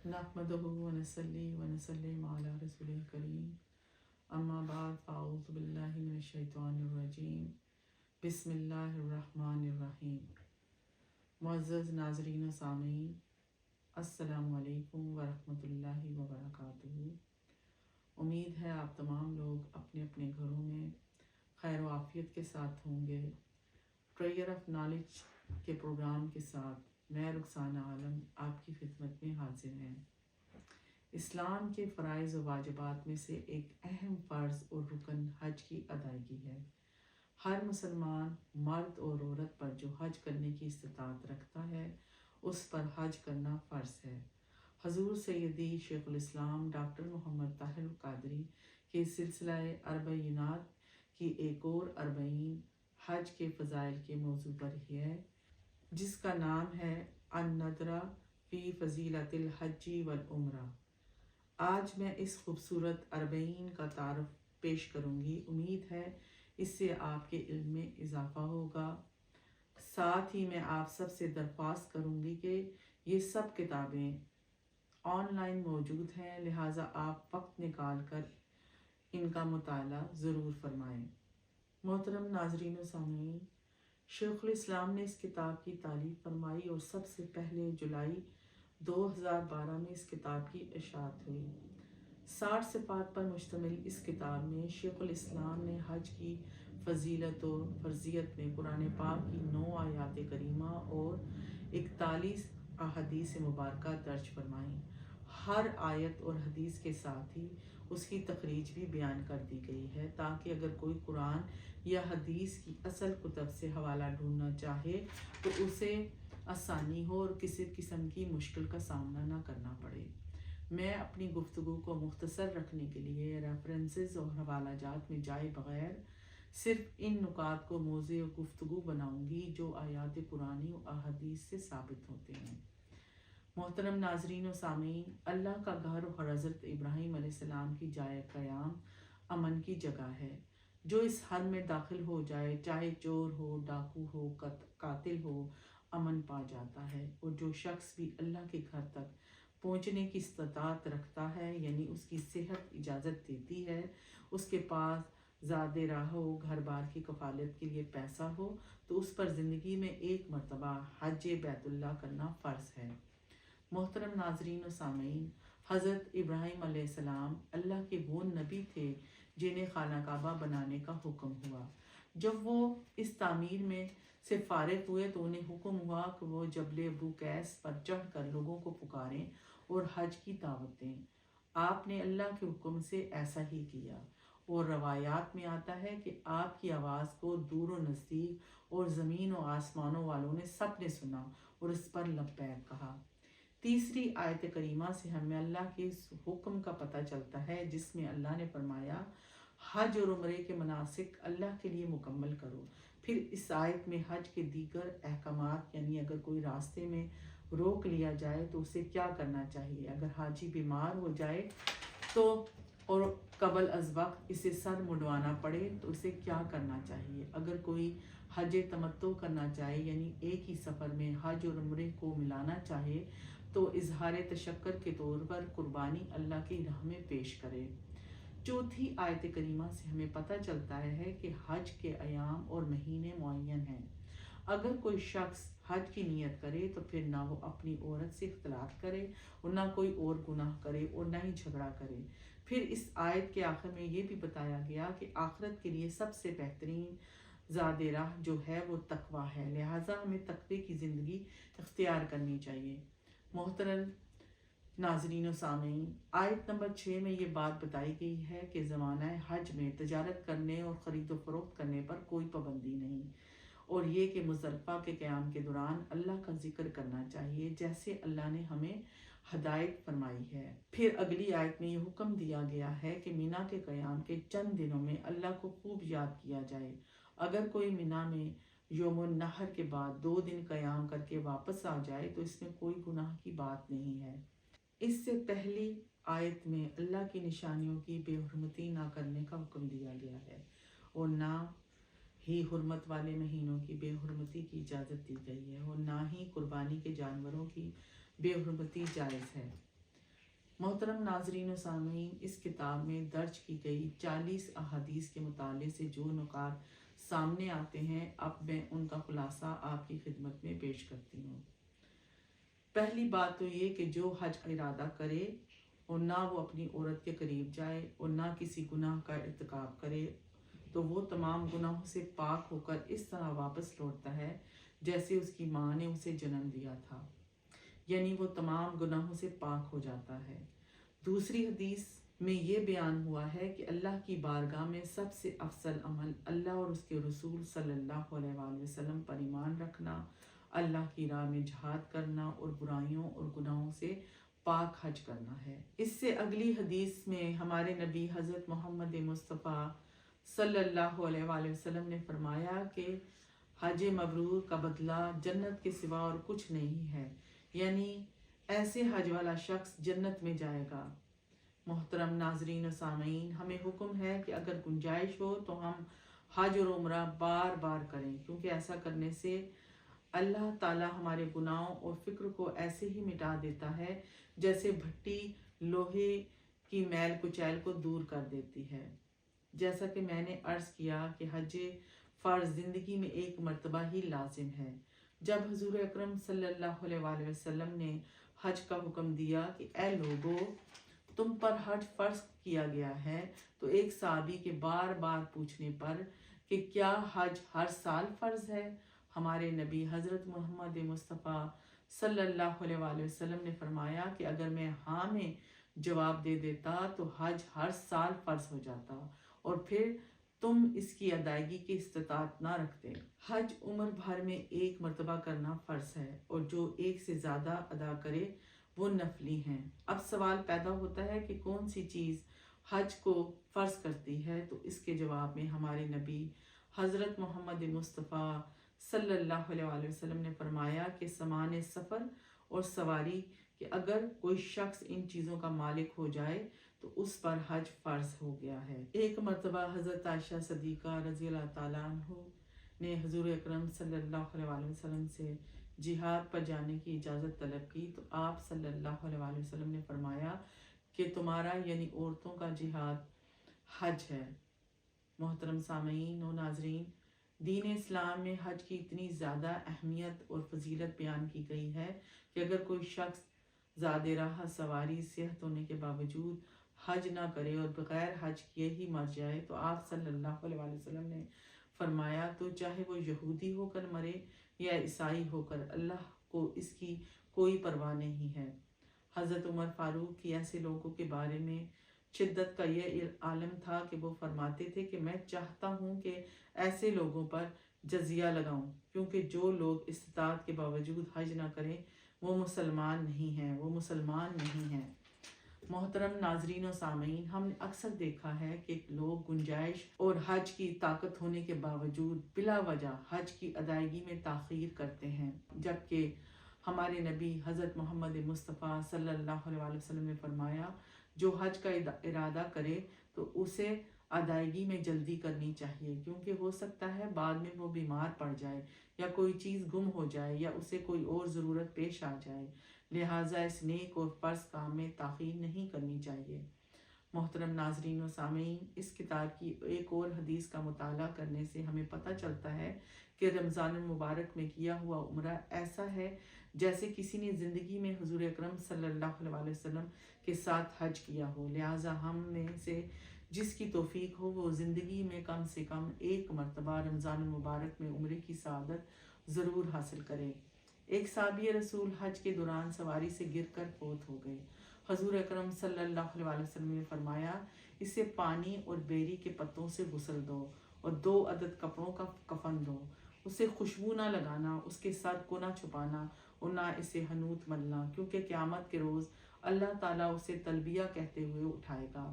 नहमदुहु व नसल्ली व नसल्लिम अला रसूलिल करीम अम्मा बाद फ़अऊज़ु बिल्लाहि मिनश शैतानिर रजीम बिस्मिल्लाहिर रहमानिर रहीम। मुअज़्ज़ज़ नाज़रीन व सामीन, अस्सलामु अलैकुम व रहमतुल्लाहि व बरकातुहू। उम्मीद है आप तमाम लोग अपने अपने घरों में खैर व आफ़ियत के साथ होंगे। ट्रेजर ऑफ नॉलेज के प्रोग्राम के साथ मैं रुखसाना आलम आपकी खिदमत में हाजिर हैं। इस्लाम के फ़राइज़ व वाजिबात में से एक अहम फ़र्ज़ और रुकन हज की अदायगी है। हर मुसलमान मर्द और औरत पर जो हज करने की इस्तिताअत रखता है उस पर हज करना फ़र्ज़ है। हज़ूर सैयदी शेखुल इस्लाम डॉक्टर मोहम्मद ताहिर क़ादरी के सिलसिला अरबईनात की एक और अरबईन हज के फ़ज़ाइल के मौजू पर ही है, जिसका नाम है अन-नदरा फ़ी फ़ज़ीलतिल हज्जी वल उम्रा। आज मैं इस खूबसूरत अरबईन का तारुफ पेश करूँगी। उम्मीद है इससे आपके इल्म में इजाफ़ा होगा। साथ ही मैं आप सब से दरख्वास्त करूँगी कि ये सब किताबें ऑनलाइन मौजूद हैं, लिहाजा आप वक्त निकाल कर इनका मुताला ज़रूर फरमाएँ। मोहतरम नाज़रीन व सामीन, शेखुल इस्लाम ने इस किताब की तारीफ़ फरमाई और सबसे पहले जुलाई 2012 में इस किताब की इशाअत हुई। 60 सिफ़ात पर मुश्तमिल इस किताब में शेखुल इस्लाम ने हज की फ़जीलत और फ़र्ज़ियत में कुरान पाक की 9 आयात करीमा और 41 अहादीस मुबारका दर्ज फरमाई। हर आयत और हदीस के साथ ही उसकी तखरीज भी बयान कर दी गई है, ताकि अगर कोई कुरान या हदीस की असल कुतब से हवाला ढूंढना चाहे तो उसे आसानी हो और किसी किस्म की मुश्किल का सामना ना करना पड़े। मैं अपनी गुफ्तगू को मुख्तसर रखने के लिए रेफरेंसेस और हवालाजात में जाए बग़ैर सिर्फ इन नुकात को मौज़े और गुफ्तगू बनाऊंगी जो आयात कुरानी और अहादीस से साबित होते हैं। मोहतरम नाजरीन व सामीन, अल्लाह का घर और हज़रत इब्राहीम अलैहिस्सलाम की जाए क़याम अमन की जगह है। जो इस हर में दाखिल हो जाए, चाहे चोर हो, डाकू हो, कातिल हो, अमन पा जाता है। और जो शख्स भी अल्लाह के घर तक पहुँचने की इस्तिताअत रखता है, यानी उसकी सेहत इजाज़त देती है, उसके पास ज़ादे राह हो, घर बार की कफ़ालत के लिए पैसा हो, तो उस पर ज़िंदगी में एक मरतबा हज बैतुल्लाह करना फ़र्ज़ है। मोहतरम नाजरीन व सामीन, हज़रत इब्राहीम अलैहिस्सलाम अल्लाह के वो नबी थे जिन्हें खाना काबा बनाने का हुक्म हुआ। जब वो इस तामीर में से फारिग हुए तो उन्हें हुक्म हुआ कि वो जबल अबू कैस पर चढ़ कर लोगों को पुकारें और हज की दावत दें। आपने अल्लाह के हुक्म से ऐसा ही किया और रवायात में आता है कि आपकी आवाज़ को दूर व नज़दीक और ज़मीन और आसमानों वालों ने सब ने सुना और इस पर लब्बैक कहा। तीसरी आयत करीमा से हमें अल्लाह के इस हुक्म का पता चलता है, जिसमें अल्लाह ने फरमाया हज और उम्रे के मनासिक अल्लाह के लिए मुकम्मल करो। फिर इस आयत में हज के दीगर अहकामात, यानी अगर कोई रास्ते में रोक लिया जाए तो उसे क्या करना चाहिए, अगर हाजी बीमार हो जाए तो और कबल अज़ वक्त इसे सर मुंडवाना पड़े तो उसे क्या करना चाहिए, अगर कोई हज तमत्तो करना चाहे यानी एक ही सफ़र में हज और उम्रे को मिलाना चाहे तो इजहार तशक्कर के तौर पर कुर्बानी अल्लाह की राह में पेश करे। चौथी आयत करीमा से हमें पता चलता है कि हज के अयाम और महीने मुअय्यन हैं। अगर कोई शख्स हज की नीयत करे तो फिर ना वो अपनी औरत से इख्तिलात करे और ना कोई और गुनाह करे और ना ही झगड़ा करे। फिर इस आयत के आखिर में ये भी बताया गया कि आखिरत के लिए सबसे बेहतरीन ज़ादे राह जो है वो तकवा है, लिहाजा हमें तकवे की ज़िंदगी इख्तियार करनी चाहिए। मोहतरम नाजरीन व सामीन, आयत नंबर 6 में ये बात बताई गई है कि ज़माना हज में तजारत करने और ख़रीद व फ़रोख्त करने पर कोई पाबंदी नहीं, और ये कि मुज़दलिफ़ा के क़याम के दौरान अल्लाह का जिक्र करना चाहिए जैसे अल्लाह ने हमें हदायत फरमाई है। फिर अगली आयत में ये हुक्म दिया गया है कि मीना के क़याम के चंद दिनों में अल्लाह को खूब याद किया जाए। अगर कोई मीना में यौमुन नहर के बाद 2 दिन क़याम करके वापस आ जाए तो इसमें कोई गुनाह की बात नहीं है। इससे पहली आयत में अल्लाह की निशानियों की बेहुरमती ना करने का हुक्म दिया गया है और ना ही हुर्मत वाले महीनों की बेहुरमती की इजाज़त दी गई है और ना ही कुर्बानी के जानवरों की बेहुरमती जायज़ है। मोहतरम नाजरीन व सामीन, इस किताब में दर्ज की गई 40 अहादीस के मुताले से जो नुकात सामने आते हैं, अब मैं उनका खुलासा आपकी खिदमत में पेश करती हूँ। पहली बात तो ये कि जो हज का इरादा करे और ना वो अपनी औरत के करीब जाए और ना किसी गुनाह का इर्तिकाब करे, तो वो तमाम गुनाहों से पाक होकर इस तरह वापस लौटता है जैसे उसकी माँ ने उसे जन्म दिया था, यानी वो तमाम गुनाहों से पाक हो जाता है। दूसरी हदीस में ये बयान हुआ है कि अल्लाह की बारगाह में सबसे अफसल अमल अल्लाह और उसके रसूल सल्लल्लाहु अलैहि वसल्लम पर ईमान रखना, अल्लाह की राह में जिहाद करना और बुराइयों और गुनाहों से पाक हज करना है। इससे अगली हदीस में हमारे नबी हज़रत मोहम्मद मुस्तफ़ा सल्लल्लाहु अलैहि वसल्लम ने फरमाया कि हज मबरूर का बदला जन्नत के सिवा और कुछ नहीं है, यानी ऐसे हज वाला शख्स जन्नत में जाएगा। मोहतरम नाजरीन सामीन, हमें हुक्म है कि अगर गुंजाइश हो तो हम हज और उम्रा बार बार करें, क्योंकि ऐसा करने से अल्लाह ताला हमारे गुनाहों और फिक्र को ऐसे ही मिटा देता है जैसे भट्टी लोहे की मैल कुचैल को दूर कर देती है। जैसा कि मैंने अर्ज़ किया कि हज फ़र्ज़ ज़िंदगी में एक मर्तबा ही लाजिम है। जब हुज़ूर अकरम सल्लल्लाहु अलैहि वसल्लम ने हज का हुक्म दिया कि ए लोगो, तुम पर हज फ़र्ज़ किया गया है, तो एक साहबी के बार बार पूछने पर कि क्या हज हर साल फ़र्ज़ है, हमारे नबी हज़रत मोहम्मद मुस्तफ़ा सल्लल्लाहु अलैहि वसल्लम ने फरमाया कि अगर मैं हाँ में जवाब दे देता तो हज हर साल फ़र्ज़ हो जाता और फिर तुम इसकी अदायगी की इस्तिताअत ना रखते। हज उम्र भर में एक मरतबा करना फ़र्ज़ है और जो एक से ज़्यादा अदा करे वो नफली हैं। अब सवाल पैदा होता है कि कौन सी चीज़ हज को फ़र्ज़ करती है, तो इसके जवाब में हमारे नबी हज़रत मोहम्मद मुस्तफ़ा सल्लल्लाहु अलैहि वसल्लम ने फरमाया कि सामान सफ़र और सवारी कि अगर कोई शख्स इन चीज़ों का मालिक हो जाए तो उस पर हज फ़र्ज़ हो गया है। एक मरतबा हज़रत आयशा सदीक़ा रज़ी अल्लाह ताला अन्हा ने हुज़ूर अकरम सल्लल्लाहु अलैहि वसल्लम से जिहाद पर जाने की इजाज़त तलब की, तो आप सल्लल्लाहु अलैहि वसल्लम ने फरमाया कि तुम्हारा यानी औरतों का जिहाद हज है। मोहतरम सामीन और नाजरीन, दीन इस्लाम में हज की इतनी ज़्यादा अहमियत और फजीलत बयान की गई है कि अगर कोई शख्स ज़ादे राह सवारी सेहत होने के बावजूद हज ना करे और बग़ैर हज किए ही मर जाए, तो आप सल्लल्लाहु अलैहि वसल्लम ने फरमाया तो चाहे वो यहूदी होकर मरे या ईसाई होकर, अल्लाह को इसकी कोई परवाह नहीं है। हज़रत उमर फ़ारूक की ऐसे लोगों के बारे में शिद्दत का यह आलम था कि वो फरमाते थे कि मैं चाहता हूँ कि ऐसे लोगों पर जजिया लगाऊं, क्योंकि जो लोग इस्तिताअत के बावजूद हज ना करें वो मुसलमान नहीं हैं, वो मुसलमान नहीं हैं। मोहतरम नाजरीन और सामीन, हमने अक्सर देखा है कि लोग गुंजाइश और हज की ताकत होने के बावजूद बिला वजह हज की अदायगी में ताख़ीर करते हैं, जबकि हमारे नबी हज़रत मोहम्मद मुस्तफ़ा सल्लल्लाहु अलैहि वसल्लम ने फरमाया जो हज का इरादा करे तो उसे अदायगी में जल्दी करनी चाहिए, क्योंकि हो सकता है बाद में वो बीमार पड़ जाए या कोई चीज़ गुम हो जाए या उसे कोई और ज़रूरत पेश आ जाए। लिहाजा इस नेक और फ़र्ज़ काम में ताख़ीर नहीं करनी चाहिए। मोहतरम नाजरीन व सामीन, इस किताब की एक और हदीस का मुताला करने से हमें पता चलता है कि रमज़ान मुबारक में किया हुआ उम्रा ऐसा है जैसे किसी ने ज़िंदगी में हुज़ूर अकरम सल्लल्लाहु अलैहि वसल्लम के साथ हज किया हो। लिहाजा हम में से जिसकी तौफीक हो वो ज़िंदगी में कम से कम एक मरतबा रमज़ान मुबारक में उम्रे की सआदत ज़रूर हासिल करे। एक साहबी रसूल हज के दौरान सवारी से गिरकर फौत हो गए। हुज़ूर अकरम सल्लल्लाहु अलैहि वसल्लम ने फरमाया इसे पानी और बेरी के पत्तों से गुस्ल दो और 2 अदद कपड़ों का कफन दो। उसे खुशबू ना लगाना, उसके सर को ना छुपाना और ना इसे हनूत मलना, क्योंकि क़यामत के रोज़ अल्लाह ताला उसे तलबिया कहते हुए उठाएगा।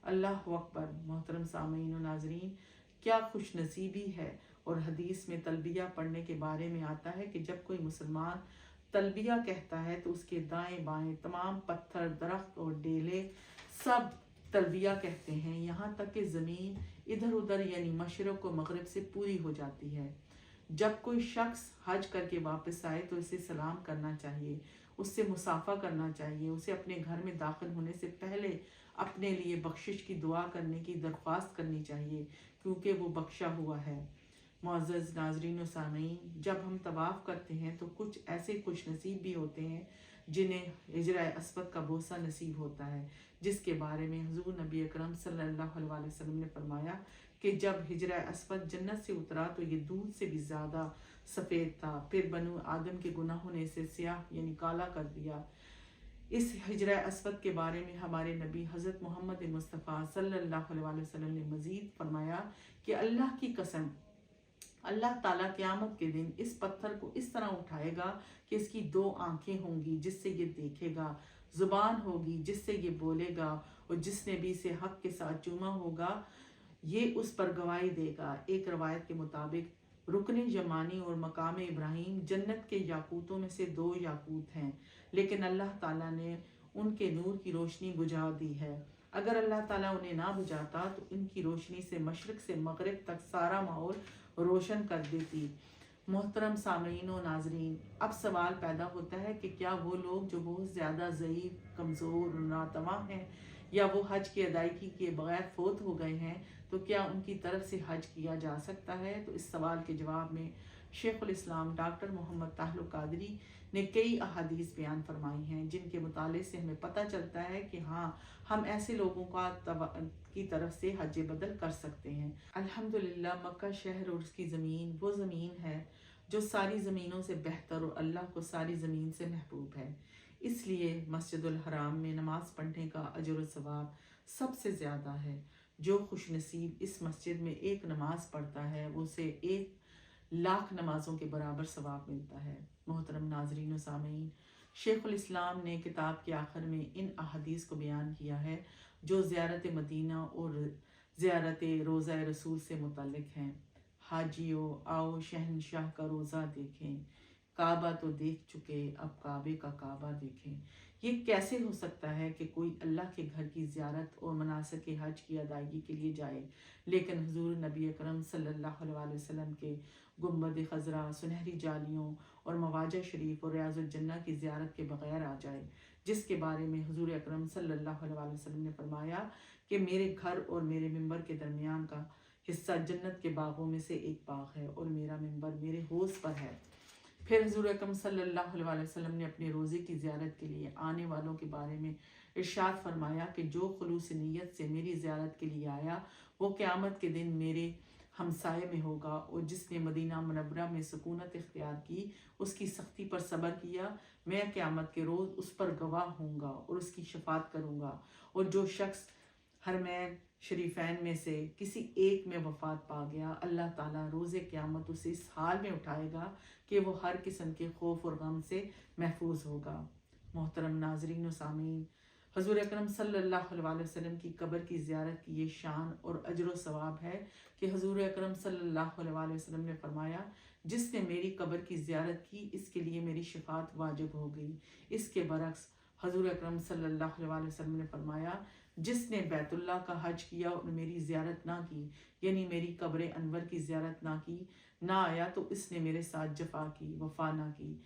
अल्लाहु अकबर। मोहतरम सामीन और नाजरीन, क्या खुश नसीबी है और हदीस में तलबिया पढ़ने के बारे में आता है कि जब कोई मुसलमान तलबिया कहता है तो उसके दाएं बाएं तमाम पत्थर, दरख्त और डेले सब तलबिया कहते हैं, यहाँ तक कि ज़मीन इधर उधर यानी मशरक़ व मगरिब से पूरी हो जाती है। जब कोई शख्स हज करके वापस आए तो इसे सलाम करना चाहिए, उससे मुसाफा करना चाहिए, उसे अपने घर में दाखिल होने से पहले अपने लिए बख्शिश की दुआ करने की दरख्वास्त करनी चाहिए, क्योंकि वो बख्शा हुआ है। मुअज़्ज़ज़ नाज़रीन व सामीन, जब हम तवाफ़ करते हैं तो कुछ ऐसे खुश नसीब भी होते हैं जिन्हें हिजरा अस्वद का बोसा नसीब होता है, जिसके बारे में हुज़ूर नबी अकरम सल्लल्लाहु अलैहि वसल्लम ने फरमाया कि जब हिजरा अस्वद जन्नत से उतरा तो ये दूध से भी ज़्यादा सफ़ेद था, फिर बनु आदम के गुनाहों ने इसे स्याह यानी काला कर दिया। इस हिजरा अस्वद के बारे में हमारे नबी हज़रत मोहम्मद मुस्तफ़ा सल्लल्लाहु अलैहि वसल्लम ने मज़ीद फरमाया कि अल्लाह की कसम, अल्लाह ताला क़यामत के दिन इस पत्थर को इस तरह उठाएगा कि इसकी 2 आंखें होंगी जिससे ये देखेगा, ज़ुबान होगी जिससे ये बोलेगा, और जिसने भी इसे हक के साथ चूमा होगा ये उस पर गवाही देगा। एक रवायत के मुताबिक रुकन यमानी और मकाम इब्राहीम जन्नत के याकूतों में से 2 याकूत हैं, लेकिन अल्लाह ताला ने उनके नूर की रोशनी बुझा दी है। अगर अल्लाह ताला उन्हें ना बुझाता तो इनकी रोशनी से मशरिक से मगरिब तक सारा माहौल रोशन कर देती। मोहतरम सामीन व नाजरीन, अब सवाल पैदा होता है कि क्या वो लोग जो बहुत ज़्यादा ज़ईफ़, कमज़ोर, नातवा हैं, या वो हज की अदायगी के बगैर फोत हो गए हैं, तो क्या उनकी तरफ से हज किया जा सकता है? तो इस सवाल के जवाब में शेखुल इस्लाम डॉक्टर मोहम्मद ताहिर कादरी ने कई अहादीस बयान फरमाई हैं, जिनके मुताले से हमें पता चलता है कि हाँ, हम ऐसे लोगों की तरफ से हज बदल कर सकते हैं। अल्हम्दुलिल्लाह, मक्का शहर और उसकी ज़मीन वो ज़मीन है जो सारी ज़मीनों से बेहतर और अल्लाह को सारी ज़मीन से महबूब है। इसलिए मस्जिदुल हराम में नमाज पढ़ने का अजर व सवाब सबसे ज़्यादा है। जो खुश नसीब इस मस्जिद में एक नमाज पढ़ता है उसे 1,00,000 नमाजों के बराबर सवाब मिलता है। मोहतरम नाजरीन व सामीन, शेखुल इस्लाम ने किताब के आखिर में इन अहादीस को बयान किया है जो ज़ियारत मदीना और ज़ियारत रोज़ा रसूल से मुतल्लिक हैं। हाजियो आओ शहनशाह का रोज़ा देखें, काबा तो देख चुके अब काबे का काबा देखें। ये कैसे हो सकता है कि कोई अल्लाह के घर की ज़ियारत और मनासिक हज की अदायगी के लिए जाए, लेकिन हुज़ूर नबी अकरम सल्लल्लाहु अलैहि वसल्लम के गुंबद खज़रा, सुनहरी जालियों और मवाजा शरीफ और रियाज़ुल जन्नह की ज़ियारत के बगैर आ जाए, जिसके बारे में हुज़ूर अकरम सल्लल्लाहु अलैहि वसल्लम ने फरमाया कि मेरे घर और मेरे मिंबर के दरमियान का हिस्सा जन्नत के बागों में से एक बाग है और मेरा मिंबर मेरे होश पर है। फिर हुज़ूर अकरम सल्लल्लाहु अलैहि वसल्लम ने अपने रोज़े की ज़ियारत के लिए आने वालों के बारे में इरशाद फरमाया कि जो खुलूस नीयत से मेरी ज़ियारत के लिए आया वो क़यामत के दिन मेरे हमसाये में होगा, और जिसने मदीना मुनव्वरा में सुकूनत इख्तियार की, उसकी सख्ती पर सब्र किया, मैं क़यामत के रोज़ उस पर गवाह होऊंगा और उसकी शफात करूँगा। और जो शख्स हरमैन शरीफैन में से किसी एक में वफ़ात पा गया, अल्लाह ताला रोज़े क़यामत उसे इस हाल में उठाएगा कि वो हर किस्म के खौफ और गम से महफूज होगा। मोहतरम नाजरीन व सामीन, हुज़ूर अकरम सल्लल्लाहु अलैहि वसल्लम की कब्र की ज़ियारत की ये शान और अजर व सवाब है कि हुज़ूर अकरम सल्लल्लाहु अलैहि वसल्लम ने फरमाया, जिसने मेरी कब्र की ज़ियारत की इसके लिए मेरी शफात वाजिब हो गई। इसके बरक्स हुज़ूर अकरम सल्लल्लाहु अलैहि वसल्लम ने फरमाया, जिसने बैतुल्लाह का हज किया और मेरी ज़ियारत ना की, यानी मेरी कब्र अनवर की ज़ियारत ना आया, तो इसने मेरे साथ जफा की, वफा ना की।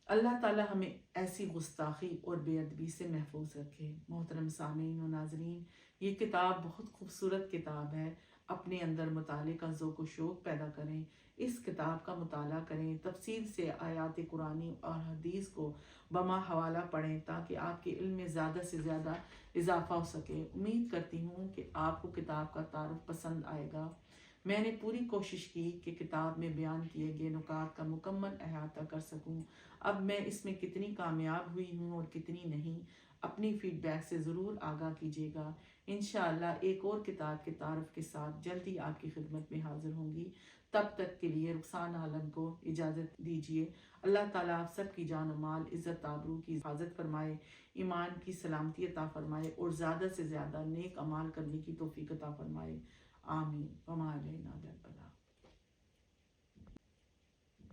अल्लाह ताला हमें ऐसी गुस्ताखी और बेअदबी से महफूज रखे। मोहतरम सामीन व नाजरीन, ये किताब बहुत खूबसूरत किताब है। अपने अंदर मुताले का ज़ौक़ व शौक़ पैदा करें, इस किताब का मुताला करें, तफसील से आयात कुरानी और हदीस को बमा हवाला पढ़ें ताकि आपके इल्म में ज़्यादा से ज़्यादा इजाफ़ा हो सके। उम्मीद करती हूँ कि आपको किताब का तारुफ पसंद आएगा। मैंने पूरी कोशिश की कि किताब में बयान किए गए नुकात का मुकम्मल अहाता कर सकूँ। अब मैं इसमें कितनी कामयाब हुई हूँ और कितनी नहीं, अपनी फ़ीडबैक से ज़रूर आगाह कीजिएगा। इंशाअल्लाह एक और किताब के तारुफ के साथ जल्दी आपकी खिदमत में हाज़िर होंगी। तब तक के लिए रुखसान आलम को इजाज़त दीजिए। अल्लाह ताला आप सब की जान और माल, इज़्ज़त, आबरू की हिफाजत फरमाए, ईमान की सलामती अता फरमाए और ज़्यादा से ज़्यादा नेक अमाल करने की तौफीक अता फरमाए। आमीन। वमा अलैना इल्लल बलाग।